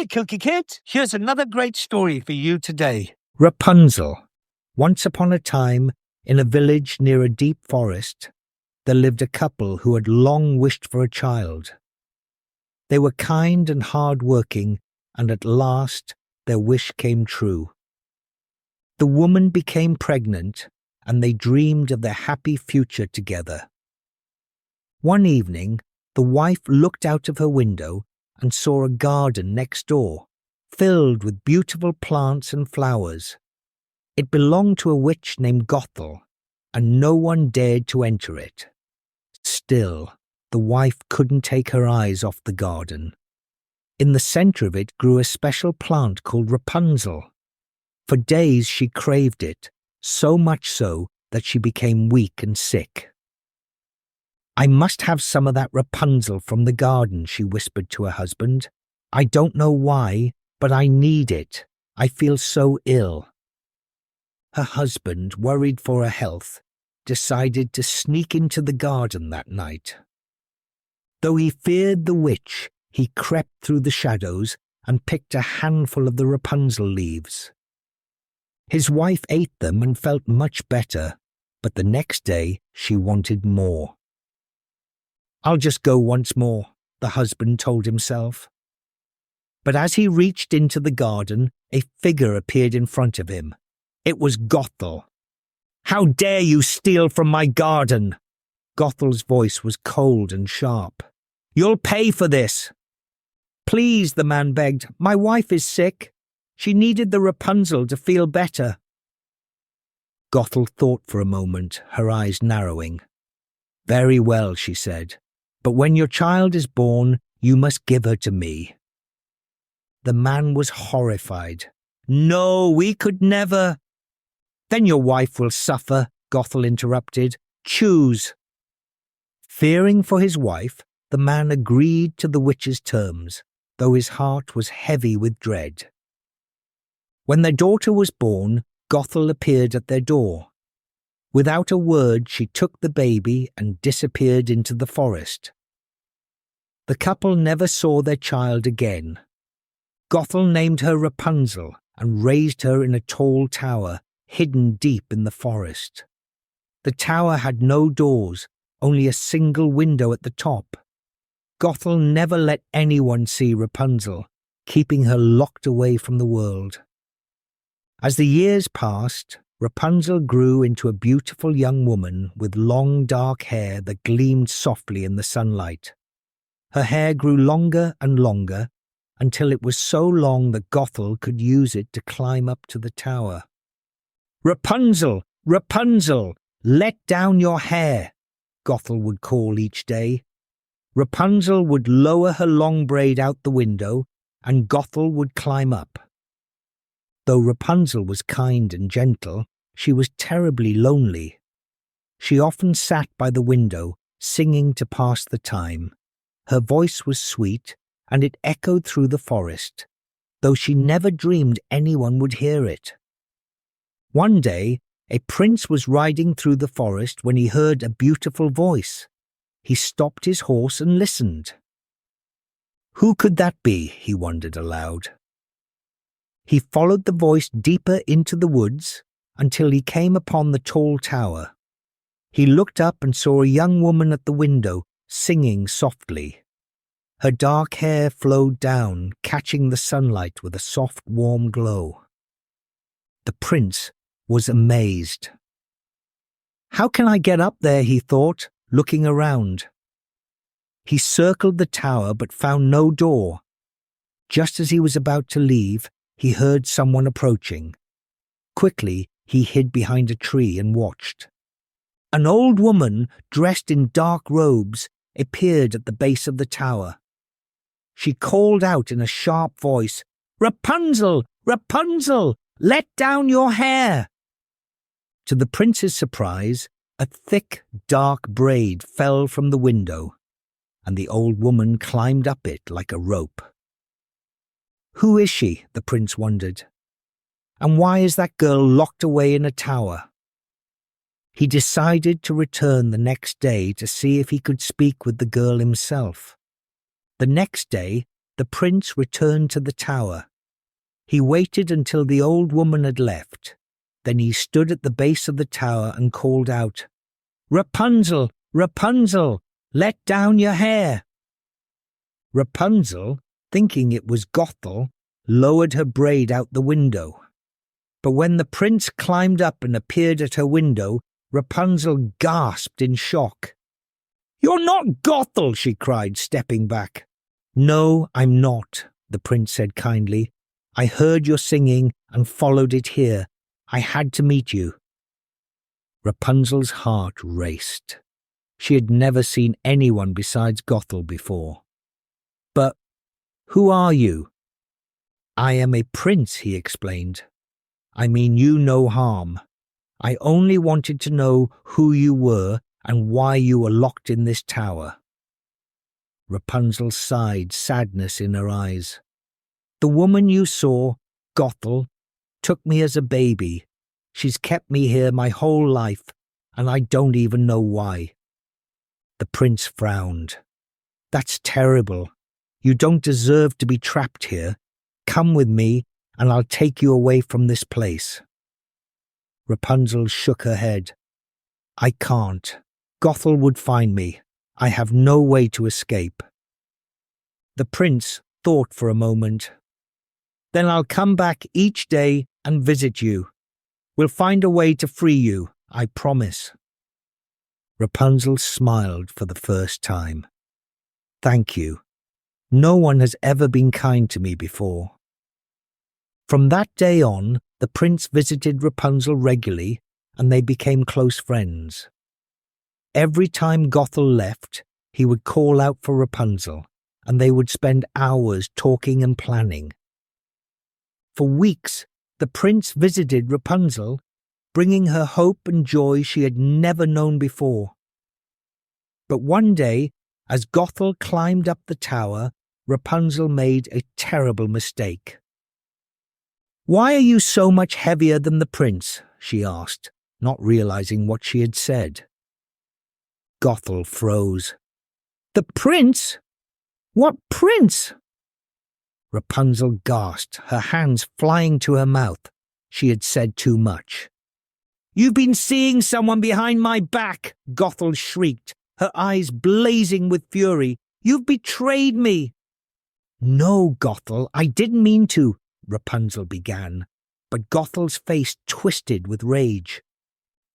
Hi, Cookie Kid. Here's another great story for you today. Rapunzel. Once upon a time, in a village near a deep forest, there lived a couple who had long wished for a child. They were kind and hard-working, and at last their wish came true. The woman became pregnant, and they dreamed of their happy future together. One evening, the wife looked out of her window and saw a garden next door, filled with beautiful plants and flowers. It belonged to a witch named Gothel, and no one dared to enter it. Still, the wife couldn't take her eyes off the garden. In the centre of it grew a special plant called Rapunzel. For days she craved it, so much so that she became weak and sick. "I must have some of that Rapunzel from the garden," she whispered to her husband. "I don't know why, but I need it. I feel so ill." Her husband, worried for her health, decided to sneak into the garden that night. Though he feared the witch, he crept through the shadows and picked a handful of the Rapunzel leaves. His wife ate them and felt much better, but the next day she wanted more. "I'll just go once more," the husband told himself. But as he reached into the garden, a figure appeared in front of him. It was Gothel. "How dare you steal from my garden?" Gothel's voice was cold and sharp. "You'll pay for this." "Please," the man begged, "my wife is sick. She needed the Rapunzel to feel better." Gothel thought for a moment, her eyes narrowing. "Very well," she said, "but when your child is born, you must give her to me." The man was horrified. "No, we could never." "Then your wife will suffer," Gothel interrupted. "Choose." Fearing for his wife, the man agreed to the witch's terms, though his heart was heavy with dread. When their daughter was born, Gothel appeared at their door. Without a word, she took the baby and disappeared into the forest. The couple never saw their child again. Gothel named her Rapunzel and raised her in a tall tower, hidden deep in the forest. The tower had no doors, only a single window at the top. Gothel never let anyone see Rapunzel, keeping her locked away from the world. As the years passed, Rapunzel grew into a beautiful young woman with long dark hair that gleamed softly in the sunlight. Her hair grew longer and longer, until it was so long that Gothel could use it to climb up to the tower. "Rapunzel, Rapunzel, let down your hair," Gothel would call each day. Rapunzel would lower her long braid out the window, and Gothel would climb up. Though Rapunzel was kind and gentle, she was terribly lonely. She often sat by the window, singing to pass the time. Her voice was sweet, and it echoed through the forest, though she never dreamed anyone would hear it. One day, a prince was riding through the forest when he heard a beautiful voice. He stopped his horse and listened. Who could that be? He wondered aloud. He followed the voice deeper into the woods until he came upon the tall tower. He looked up and saw a young woman at the window, singing softly. Her dark hair flowed down, catching the sunlight with a soft, warm glow. The prince was amazed. "How can I get up there?" he thought, looking around. He circled the tower but found no door. Just as he was about to leave, he heard someone approaching. Quickly, he hid behind a tree and watched. An old woman, dressed in dark robes, appeared at the base of the tower. She called out in a sharp voice, "Rapunzel, Rapunzel, let down your hair!" To the prince's surprise, a thick, dark braid fell from the window, and the old woman climbed up it like a rope. Who is she? The prince wondered. And why is that girl locked away in a tower? He decided to return the next day to see if he could speak with the girl himself. The next day, the prince returned to the tower. He waited until the old woman had left. Then he stood at the base of the tower and called out, "Rapunzel, Rapunzel, let down your hair." Rapunzel, thinking it was Gothel, lowered her braid out the window. But when the prince climbed up and appeared at her window, Rapunzel gasped in shock. "You're not Gothel!" she cried, stepping back. "No, I'm not," the prince said kindly. "I heard your singing and followed it here. I had to meet you." Rapunzel's heart raced. She had never seen anyone besides Gothel before. "But who are you?" "I am a prince," he explained. "I mean you no harm. I only wanted to know who you were and why you were locked in this tower." Rapunzel sighed, sadness in her eyes. "The woman you saw, Gothel, took me as a baby. She's kept me here my whole life, and I don't even know why." The prince frowned. "That's terrible. You don't deserve to be trapped here. Come with me, and I'll take you away from this place." Rapunzel shook her head. "I can't. Gothel would find me. I have no way to escape." The prince thought for a moment. "Then I'll come back each day and visit you. We'll find a way to free you, I promise." Rapunzel smiled for the first time. "Thank you. No one has ever been kind to me before." From that day on, the prince visited Rapunzel regularly, and they became close friends. Every time Gothel left, he would call out for Rapunzel, and they would spend hours talking and planning. For weeks, the prince visited Rapunzel, bringing her hope and joy she had never known before. But one day, as Gothel climbed up the tower, Rapunzel made a terrible mistake. "Why are you so much heavier than the prince?" she asked, not realizing what she had said. Gothel froze. "The prince? What prince?" Rapunzel gasped, her hands flying to her mouth. She had said too much. "You've been seeing someone behind my back," Gothel shrieked, her eyes blazing with fury. "You've betrayed me." "No, Gothel, I didn't mean to," Rapunzel began, but Gothel's face twisted with rage.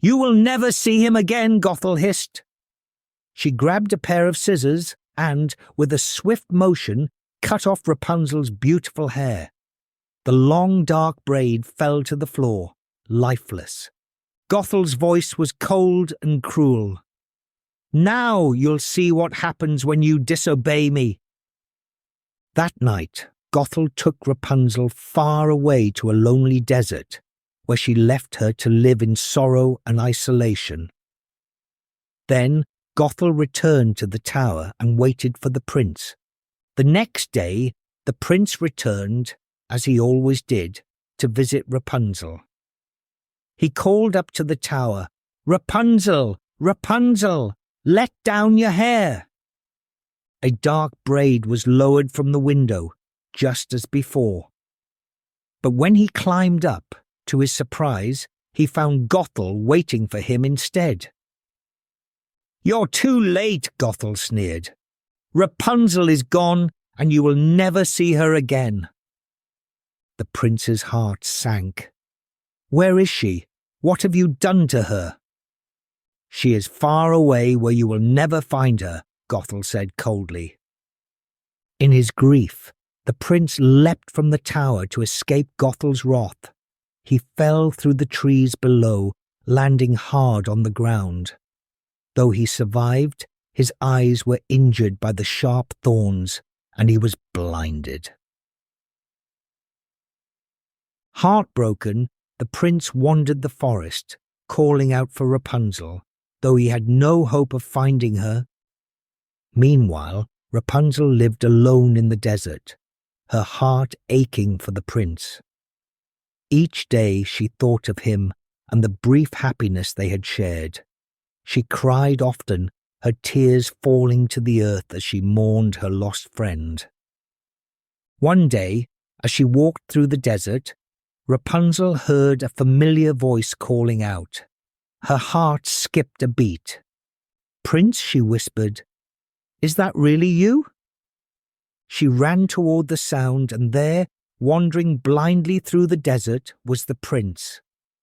"You will never see him again," Gothel hissed. She grabbed a pair of scissors and, with a swift motion, cut off Rapunzel's beautiful hair. The long dark braid fell to the floor, lifeless. Gothel's voice was cold and cruel. "Now you'll see what happens when you disobey me." That night, Gothel took Rapunzel far away to a lonely desert, where she left her to live in sorrow and isolation. Then Gothel returned to the tower and waited for the prince. The next day, the prince returned, as he always did, to visit Rapunzel. He called up to the tower, "Rapunzel, Rapunzel, let down your hair." A dark braid was lowered from the window, just as before. But when he climbed up, to his surprise, he found Gothel waiting for him instead. "You're too late," Gothel sneered. "Rapunzel is gone, and you will never see her again." The prince's heart sank. "Where is she? What have you done to her?" "She is far away where you will never find her," Gothel said coldly. In his grief, the prince leapt from the tower to escape Gothel's wrath. He fell through the trees below, landing hard on the ground. Though he survived, his eyes were injured by the sharp thorns, and he was blinded. Heartbroken, the prince wandered the forest, calling out for Rapunzel, though he had no hope of finding her. Meanwhile, Rapunzel lived alone in the desert, her heart aching for the prince. Each day she thought of him and the brief happiness they had shared. She cried often, her tears falling to the earth as she mourned her lost friend. One day, as she walked through the desert, Rapunzel heard a familiar voice calling out. Her heart skipped a beat. "Prince," she whispered, "is that really you?" She ran toward the sound, and there, wandering blindly through the desert, was the prince.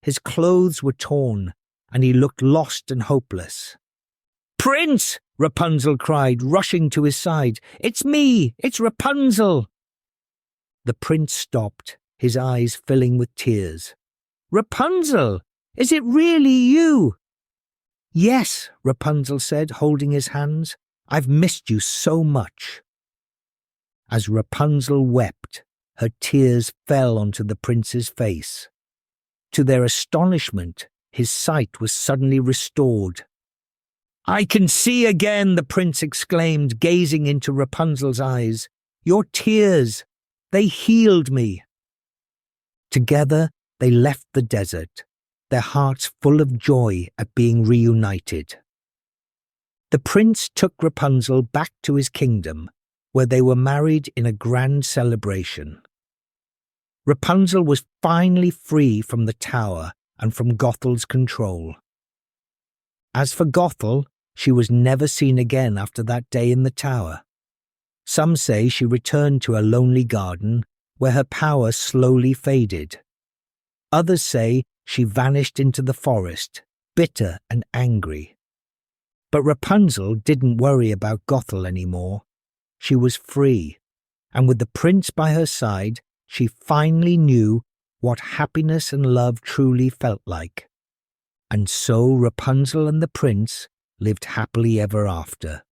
His clothes were torn, and he looked lost and hopeless. "Prince!" Rapunzel cried, rushing to his side. "It's me! It's Rapunzel!" The prince stopped, his eyes filling with tears. "Rapunzel! Is it really you?" "Yes," Rapunzel said, holding his hands. "I've missed you so much." As Rapunzel wept, her tears fell onto the prince's face. To their astonishment, his sight was suddenly restored. "I can see again," the prince exclaimed, gazing into Rapunzel's eyes. "Your tears, they healed me." Together, they left the desert, their hearts full of joy at being reunited. The prince took Rapunzel back to his kingdom, where they were married in a grand celebration. Rapunzel was finally free from the tower and from Gothel's control. As for Gothel, she was never seen again after that day in the tower. Some say she returned to a lonely garden where her power slowly faded. Others say she vanished into the forest, bitter and angry. But Rapunzel didn't worry about Gothel anymore. She was free, and with the prince by her side, she finally knew what happiness and love truly felt like. And so Rapunzel and the prince lived happily ever after.